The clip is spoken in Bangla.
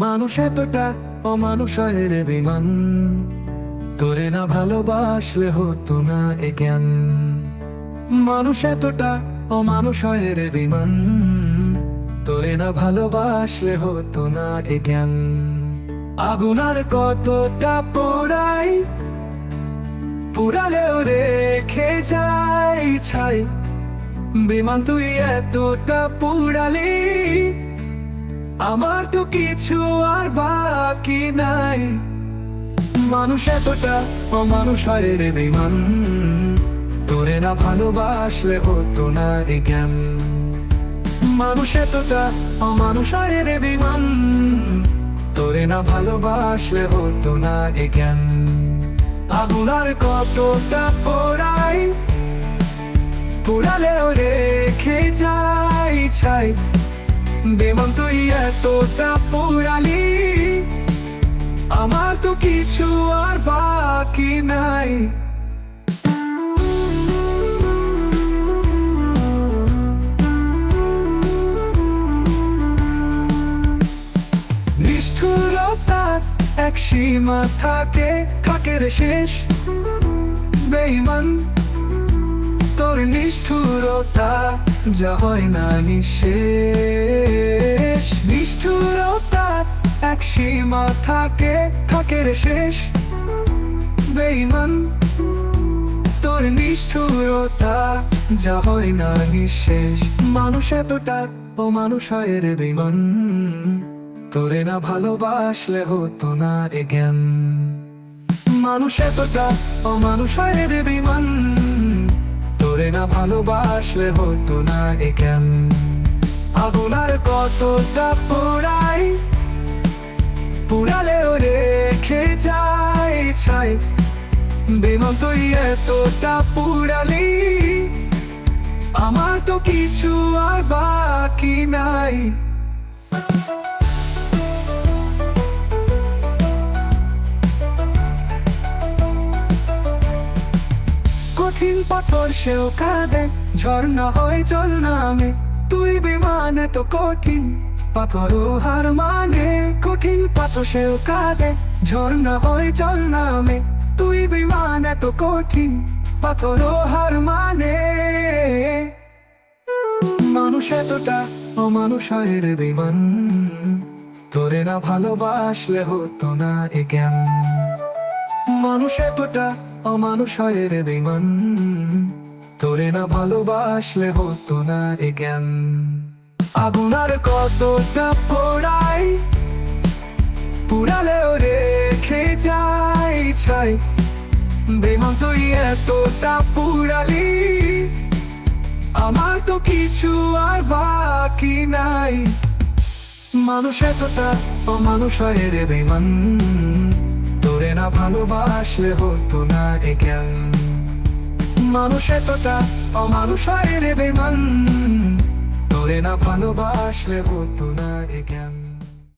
মানুষ এতটা অমানুষ হয় রে বেমান, তোরে না ভালোবাসলে হতো না এ জ্ঞান। মানুষ এতটা অমানুষ হয় রে বেমান, তোরে না ভালোবাসলে হতো না এ জ্ঞান। আগুনার কতটা পোড়াই, পুরালেও রেখে যাই ছাই। বেমান তুই এতটা পুরালি, আমার তো কিছু আর বাকি নাই। মানুষ এতটা অমানুষ হয় রে বেমান, তোরে না ভালোবাসলে হতো না এ জ্ঞান। মানুষ এতটা অমানুষ হয় রে বেমান, তোরে না ভালোবাসলে হতো না এ জ্ঞান। আগুনার কতটা পোড়াই, পুরালেও রেখে যাই ছাই। বেমান তুই এতটা পুরালি, আমার তো কিছু আর বাকি নাই। নিষ্ঠুরতার এক সীমা থাকে, থাকে রে শেষ। বেঈমান তোর নিষ্ঠুরতা যা হয় না নিঃশেষ। নিষ্ঠুরতার এক সীমা থাকে, থাকে রে শেষ। বেঈমান তোর নিষ্ঠুরতা যা হয় না নিঃশেষ। মানুষ এতটা অমানুষ হয় রে বেঈমান, তোরে না ভালোবাসলে হতো না এ জ্ঞান। মানুষ এতটা অমানুষ হয় রে বেঈমান, তোরে না ভালোবাসলে হতো না এ জ্ঞান। আগুনার কতটা পোড়াই, পুরালেও রেখে যাই ছাই। বেমান তুই এতটা পুরালি, আমার তো কিছু আর বাকি নাই। কঠিন পাথর সেও কাঁদে, ঝর্ণা হয় জল নামে। তুই বেমান এত কঠিন পাথরও হার মানে। কঠিন পাথর সেও কাঁদে, ঝর্ণা হয় জল নামে। তুই বেমান এত কঠিন পাথরও হার মানে। মানুষ এতটা অমানুষ হয় রে বেমান, তোরে না ভালোবাসলে হতো না এ জ্ঞান। মানুষ এতটা অমানুষ হয় রে বেমান, তোরে না ভালোবাসলে হতো না এ জ্ঞান। আগুনার কতটা পোড়াই, পুরালেও রেখে যাই ছাই। বেমান তুই এতটা পুরালি, আমার তো কিছু আর বাকি নাই। মানুষ এতটা অমানুষ হয় রে বেমান, তোরে না ভালোবাসলে হতো না এ জ্ঞান। মানুষ এতটা অমানুষ হয় রে বেমান, তোরে না ভালোবাসলে হতো না এ জ্ঞান।